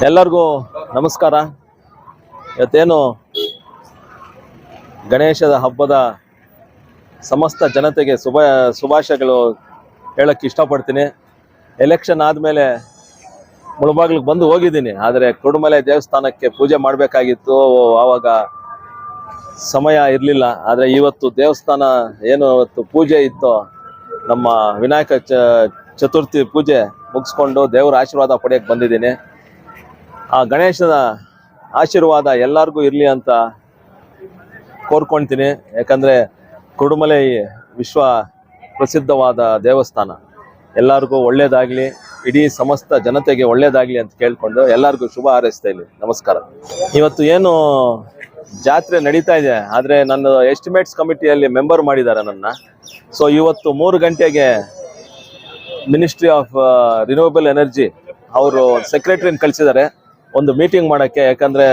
ಎಲ್ಲರಿಗೂ ನಮಸ್ಕಾರ. ಇವತ್ತೇನು ಗಣೇಶದ ಹಬ್ಬದ ಸಮಸ್ತ ಜನತೆಗೆ ಶುಭಾಶಯಗಳು ಹೇಳಕ್ಕೆ ಇಷ್ಟಪಡ್ತೀನಿ. ಎಲೆಕ್ಷನ್ ಆದಮೇಲೆ ಮುಳಬಾಗಿಲಿಗೆ ಬಂದು ಹೋಗಿದ್ದೀನಿ, ಆದರೆ ಕುರುಡುಮಲೆ ದೇವಸ್ಥಾನಕ್ಕೆ ಪೂಜೆ ಮಾಡಬೇಕಾಗಿತ್ತು. ಆವಾಗ ಸಮಯ ಇರಲಿಲ್ಲ. ಆದರೆ ಇವತ್ತು ದೇವಸ್ಥಾನ ಏನು ಇವತ್ತು ಪೂಜೆ ಇತ್ತು, ನಮ್ಮ ವಿನಾಯಕ ಚತುರ್ಥಿ ಪೂಜೆ ಮುಗಿಸ್ಕೊಂಡು ದೇವರ ಆಶೀರ್ವಾದ ಪಡೆಯಕ್ಕೆ ಬಂದಿದ್ದೀನಿ. ಆ ಗಣೇಶನ ಆಶೀರ್ವಾದ ಎಲ್ಲರಿಗೂ ಇರಲಿ ಅಂತ ಕೋರ್ಕೊಳ್ತೀನಿ. ಯಾಕಂದರೆ ಕುರುಡುಮಲೆ ವಿಶ್ವ ಪ್ರಸಿದ್ಧವಾದ ದೇವಸ್ಥಾನ. ಎಲ್ಲರಿಗೂ ಒಳ್ಳೆಯದಾಗಲಿ, ಇಡೀ ಸಮಸ್ತ ಜನತೆಗೆ ಒಳ್ಳೆಯದಾಗಲಿ ಅಂತ ಕೇಳಿಕೊಂಡು ಎಲ್ಲರಿಗೂ ಶುಭ ಹಾರೈಸ್ತಾ ಇದ್ದೀನಿ. ನಮಸ್ಕಾರ. ಇವತ್ತು ಏನು ಜಾತ್ರೆ ನಡೀತಾ ಇದೆ, ಆದರೆ ನನ್ನ ಎಸ್ಟಿಮೇಟ್ಸ್ ಕಮಿಟಿಯಲ್ಲಿ ಮೆಂಬರ್ ಮಾಡಿದ್ದಾರೆ ನನ್ನ. ಸೊ ಇವತ್ತು 3 ಗಂಟೆಗೆ ಮಿನಿಸ್ಟ್ರಿ ಆಫ್ ರಿನ್ಯೂವಬಲ್ ಎನರ್ಜಿ ಅವರು ಸೆಕ್ರೆಟರಿನ ಕಳಿಸಿದ್ದಾರೆ ಒಂದು ಮೀಟಿಂಗ್ ಮಾಡೋಕ್ಕೆ. ಯಾಕಂದರೆ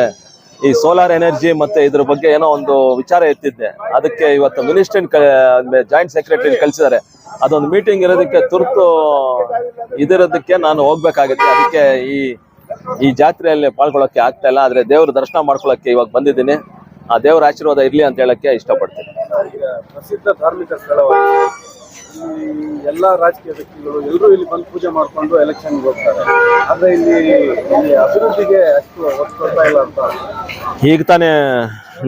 ಈ ಸೋಲಾರ್ ಎನರ್ಜಿ ಮತ್ತು ಇದ್ರ ಬಗ್ಗೆ ಏನೋ ಒಂದು ವಿಚಾರ ಎತ್ತಿದ್ದೆ, ಅದಕ್ಕೆ ಇವತ್ತು ಮಿನಿಸ್ಟ್ರಿನ ಜಾಯಿಂಟ್ ಸೆಕ್ರೆಟರಿನ ಕಳಿಸಿದ್ದಾರೆ. ಅದೊಂದು ಮೀಟಿಂಗ್ ಇರೋದಕ್ಕೆ ತುರ್ತು ಇದಿರೋದಕ್ಕೆ ನಾನು ಹೋಗ್ಬೇಕಾಗುತ್ತೆ. ಅದಕ್ಕೆ ಈ ಜಾತ್ರೆಯಲ್ಲಿ ಪಾಲ್ಗೊಳ್ಳೋಕ್ಕೆ ಆಗ್ತಾ ಇಲ್ಲ. ಆದರೆ ದೇವರ ದರ್ಶನ ಮಾಡ್ಕೊಳ್ಳೋಕ್ಕೆ ಇವಾಗ ಬಂದಿದ್ದೀನಿ. ಆ ದೇವರ ಆಶೀರ್ವಾದ ಇರಲಿ ಅಂತ ಹೇಳೋಕ್ಕೆ ಇಷ್ಟಪಡ್ತೀನಿ. ಪ್ರಸಿದ್ಧ ಧಾರ್ಮಿಕ ಸ್ಥಳವಾಗಿದೆ. ಎಲ್ಲ ರಾಜಕೀಯ ವ್ಯಕ್ತಿಗಳು ಎಲ್ಲರೂ ಇಲ್ಲಿ ಬಂದು ಪೂಜೆ ಮಾಡಿಕೊಂಡು ಎಲೆಕ್ಷನ್ಗೆ ಹೋಗ್ತಾರೆ. ಆದರೆ ಇಲ್ಲಿ ಅಭಿವೃದ್ಧಿಗೆ ಅಷ್ಟು ಒತ್ತು ಕೊಡ್ತಾ ಇಲ್ಲ ಅಂತ. ಈಗ ತಾನೇ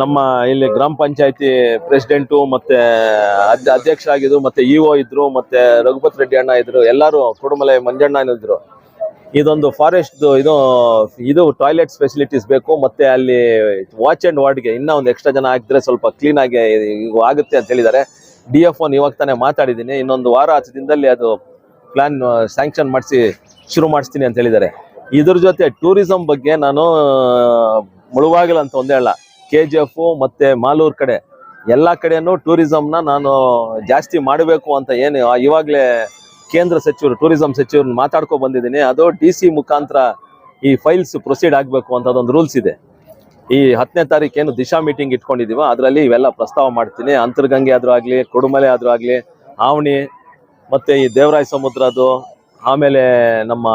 ನಮ್ಮ ಇಲ್ಲಿ ಗ್ರಾಮ ಪಂಚಾಯತಿ ಪ್ರೆಸಿಡೆಂಟು ಮತ್ತು ಅಧ್ಯಕ್ಷರಾಗಿದ್ರು, ಮತ್ತು ಇಒ ಇದ್ರು, ಮತ್ತು ರಘುಪತಿ ರೆಡ್ಡಿ ಅಣ್ಣ ಇದ್ರು, ಎಲ್ಲರೂ ಕುರುಡುಮಲೆ ಮಂಜಣ್ಣ ಇದ್ರು. ಇದೊಂದು ಫಾರೆಸ್ಟ್ ಇದು ಟಾಯ್ಲೆಟ್ಸ್ ಫೆಸಿಲಿಟೀಸ್ ಬೇಕು, ಮತ್ತು ಅಲ್ಲಿ ವಾಚ್ ಆ್ಯಂಡ್ ವಾರ್ಡ್ಗೆ ಇನ್ನೂ ಒಂದು ಎಕ್ಸ್ಟ್ರಾ ಜನ ಹಾಕಿದ್ರೆ ಸ್ವಲ್ಪ ಕ್ಲೀನಾಗಿ ಆಗುತ್ತೆ ಅಂತ ಹೇಳಿದ್ದಾರೆ. DFO ಇವಾಗ ತಾನೇ ಮಾತಾಡಿದ್ದೀನಿ. ಇನ್ನೊಂದು ವಾರ 10 ದಿನದಲ್ಲಿ ಅದು ಪ್ಲ್ಯಾನ್ ಸ್ಯಾಂಕ್ಷನ್ ಶುರು ಮಾಡಿಸ್ತೀನಿ ಅಂತ ಹೇಳಿದ್ದಾರೆ. ಇದ್ರ ಜೊತೆ ಟೂರಿಸಂ ಬಗ್ಗೆ ನಾನು ಮುಳುಬಾಗಿಲು ಅಂತ ಒಂದೇ ಅಲ್ಲ, KGF ಮತ್ತು ಮಾಲೂರು ಕಡೆ ಎಲ್ಲ ಕಡೆಯೂ ಟೂರಿಸಂನ ನಾನು ಜಾಸ್ತಿ ಮಾಡಬೇಕು ಅಂತ ಏನು ಇವಾಗಲೇ ಕೇಂದ್ರ ಸಚಿವರು ಟೂರಿಸಂ ಸಚಿವ್ರನ್ನ ಮಾತಾಡ್ಕೊ ಬಂದಿದ್ದೀನಿ. ಅದು DC ಮುಖಾಂತರ ಈ ಫೈಲ್ಸ್ ಪ್ರೊಸೀಡ್ ಆಗಬೇಕು ಅಂತ ಅದೊಂದು ರೂಲ್ಸ್ ಇದೆ. ಈ 10ನೇ ತಾರೀಕು ಏನು ದಿಶಾ ಮೀಟಿಂಗ್ ಇಟ್ಕೊಂಡಿದ್ದೀವೋ ಅದರಲ್ಲಿ ಇವೆಲ್ಲ ಪ್ರಸ್ತಾವ ಮಾಡ್ತೀನಿ. ಅಂತರ್ಗಂಗೆ ಆದರೂ ಆಗಲಿ, ಕುರುಡುಮಲೆ ಆದರೂ ಆಗಲಿ, ಆವಣಿ ಮತ್ತು ಈ ದೇವರಾಯ ಸಮುದ್ರದ್ದು, ಆಮೇಲೆ ನಮ್ಮ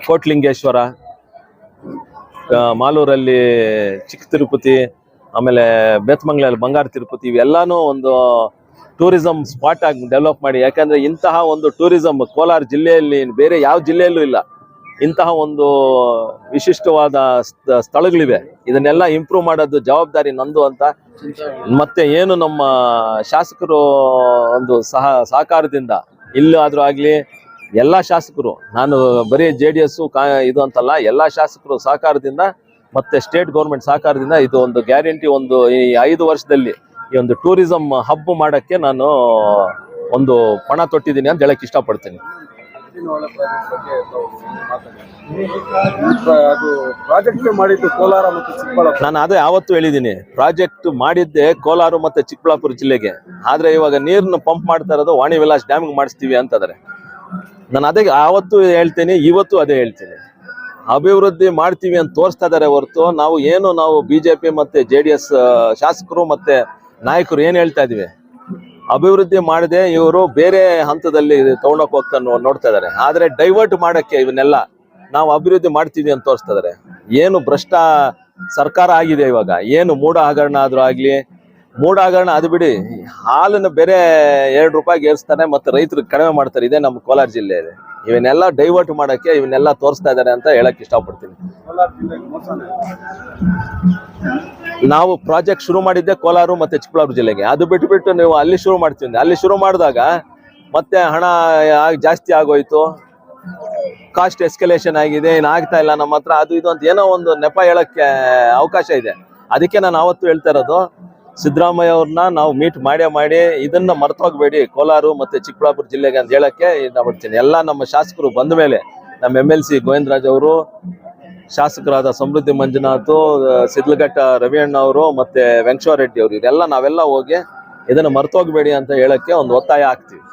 ಕೋಟ್ಲಿಂಗೇಶ್ವರ, ಮಾಲೂರಲ್ಲಿ ಚಿಕ್ಕ ತಿರುಪತಿ, ಆಮೇಲೆ ಬೇತಮಂಗಲಲ್ಲಿ ಬಂಗಾರ ತಿರುಪತಿ, ಇವೆಲ್ಲನೂ ಒಂದು ಟೂರಿಸಂ ಸ್ಪಾಟ್ ಆಗಿ ಡೆವಲಪ್ ಮಾಡಿ. ಯಾಕಂದರೆ ಇಂತಹ ಒಂದು ಟೂರಿಸಂ ಕೋಲಾರ ಜಿಲ್ಲೆಯಲ್ಲಿ ಬೇರೆ ಯಾವ ಜಿಲ್ಲೆಯಲ್ಲೂ ಇಲ್ಲ. ಇಂತಹ ಒಂದು ವಿಶಿಷ್ಟವಾದ ಸ್ಥಳಗಳಿವೆ. ಇದನ್ನೆಲ್ಲ ಇಂಪ್ರೂವ್ ಮಾಡೋದು ಜವಾಬ್ದಾರಿ ನಂದು ಅಂತ. ಮತ್ತೆ ಏನು ನಮ್ಮ ಶಾಸಕರು ಒಂದು ಸಹಕಾರದಿಂದ ಇಲ್ಲಾದರೂ ಆಗಲಿ, ಎಲ್ಲ ಶಾಸಕರು, ನಾನು ಬರೀ JDS ಇದು ಅಂತಲ್ಲ, ಎಲ್ಲ ಶಾಸಕರು ಸಹಕಾರದಿಂದ ಮತ್ತು ಸ್ಟೇಟ್ ಗೌರ್ಮೆಂಟ್ ಸಹಕಾರದಿಂದ ಇದು ಒಂದು ಗ್ಯಾರಂಟಿ, ಒಂದು ಈ 5 ವರ್ಷದಲ್ಲಿ ಈ ಒಂದು ಟೂರಿಸಂ ಹಬ್ ಮಾಡೋಕ್ಕೆ ನಾನು ಒಂದು ಪಣ ತೊಟ್ಟಿದ್ದೀನಿ ಅಂತ ಹೇಳಕ್ಕೆ ಇಷ್ಟಪಡ್ತೀನಿ. ಅದು ಪ್ರಾಜೆಕ್ಟ್ ಮಾಡಿದ್ದು ಕೋಲಾರ ಮತ್ತು ಚಿಕ್ಕಬಳ್ಳಾಪುರ. ನಾನು ಅದೇ ಆವತ್ತು ಹೇಳಿದ್ದೀನಿ, ಪ್ರಾಜೆಕ್ಟ್ ಮಾಡಿದ್ದೆ ಕೋಲಾರ ಮತ್ತು ಚಿಕ್ಕಬಳ್ಳಾಪುರ ಜಿಲ್ಲೆಗೆ. ಆದರೆ ಇವಾಗ ನೀರನ್ನು ಪಂಪ್ ಮಾಡ್ತಾ ಇರೋದು ವಾಣಿ ವಿಲಾಸ್ ಡ್ಯಾಮ್ಗೆ ಮಾಡಿಸ್ತೀವಿ ಅಂತಂದರೆ ನಾನು ಅದೇ ಆವತ್ತು ಹೇಳ್ತೀನಿ, ಇವತ್ತು ಅದೇ ಹೇಳ್ತೀನಿ. ಅಭಿವೃದ್ಧಿ ಮಾಡ್ತೀವಿ ಅಂತ ತೋರಿಸ್ತಾ ಇದ್ದಾರೆ ಹೊರತು ನಾವು BJP ಮತ್ತು JDS ಶಾಸಕರು ಮತ್ತು ನಾಯಕರು ಏನು ಹೇಳ್ತಾ ಇದೀವಿ, ಅಭಿವೃದ್ಧಿ ಮಾಡದೆ ಇವರು ಬೇರೆ ಹಂತದಲ್ಲಿ ತಗೊಂಡೋಗಿ ಹೋಗ್ತಾ ನೋಡ್ತಾ ಇದ್ದಾರೆ. ಆದರೆ ಡೈವರ್ಟ್ ಮಾಡೋಕ್ಕೆ ಇವನ್ನೆಲ್ಲ ನಾವು ಅಭಿವೃದ್ಧಿ ಮಾಡ್ತೀವಿ ಅಂತ ತೋರಿಸ್ತಾ ಇದ್ದಾರೆ. ಏನು ಭ್ರಷ್ಟ ಸರ್ಕಾರ ಆಗಿದೆ ಇವಾಗ. ಏನು ಮೂಢ ಹಗರಣ ಆದರೂ ಆಗಲಿ, ಮೂಢ ಹಗರಣ ಅದು ಬಿಡಿ, ಹಾಲನ್ನು ಬೇರೆ 2 ರೂಪಾಯಿಗೆ ಏರಿಸ್ತಾರೆ ಮತ್ತು ರೈತರಿಗೆ ಕಡಿಮೆ ಮಾಡ್ತಾರೆ. ಇದೇ ನಮ್ಮ ಕೋಲಾರ ಜಿಲ್ಲೆ ಇದೆ. ಇವನ್ನೆಲ್ಲ ಡೈವರ್ಟ್ ಮಾಡೋಕ್ಕೆ ಇವನ್ನೆಲ್ಲ ತೋರಿಸ್ತಾ ಇದ್ದಾರೆ ಅಂತ ಹೇಳಕ್ಕೆ ಇಷ್ಟಪಡ್ತೀನಿ. ನಾವು ಪ್ರಾಜೆಕ್ಟ್ ಶುರು ಮಾಡಿದ್ದೆ ಕೋಲಾರ ಮತ್ತು ಚಿಕ್ಕಬಳ್ಳಾಪುರ ಜಿಲ್ಲೆಗೆ. ಅದು ಬಿಟ್ಟು ನೀವು ಅಲ್ಲಿ ಶುರು ಮಾಡ್ತೀವಿ. ಅಲ್ಲಿ ಶುರು ಮಾಡಿದಾಗ ಮತ್ತೆ ಹಣ ಜಾಸ್ತಿ ಆಗೋಯ್ತು, ಕಾಸ್ಟ್ ಎಸ್ಕಲೇಷನ್ ಆಗಿದೆ, ಆಗ್ತಾ ಇಲ್ಲ ನಮ್ಮ ಹತ್ರ, ಅದು ಇದು ಅಂತ ಏನೋ ಒಂದು ನೆಪ ಹೇಳೋಕ್ಕೆ ಅವಕಾಶ ಇದೆ. ಅದಕ್ಕೆ ನಾನು ಆವತ್ತು ಹೇಳ್ತಾ ಇರೋದು, ಸಿದ್ದರಾಮಯ್ಯ ಅವ್ರನ್ನ ನಾವು ಮೀಟ್ ಮಾಡಿ ಇದನ್ನ ಮರ್ತೋಗ್ಬೇಡಿ ಕೋಲಾರ ಮತ್ತು ಚಿಕ್ಕಬಳ್ಳಾಪುರ ಜಿಲ್ಲೆಗೆ ಅಂತ ಹೇಳಕ್ಕೆ ಇಷ್ಟಪಡ್ತೀನಿ. ಎಲ್ಲ ನಮ್ಮ ಶಾಸಕರು ಬಂದ ಮೇಲೆ, ನಮ್ಮ MLC ಗೋವಿಂದರಾಜ್ ಅವರು, ಶಾಸಕರಾದ ಸಮೃದ್ಧಿ ಮಂಜುನಾಥ್, ಸಿದ್ಲಘಟ್ಟ ರವಿಯಣ್ಣ ಅವರು, ಮತ್ತು ವೆಂಕಟೇಶ್ವರ ರೆಡ್ಡಿ ಅವರು, ಇದೆಲ್ಲ ನಾವೆಲ್ಲ ಹೋಗಿ ಇದನ್ನು ಮರ್ತೋಗ್ಬೇಡಿ ಅಂತ ಹೇಳಕ್ಕೆ ಒಂದು ಒತ್ತಾಯ ಆಗ್ತೀವಿ.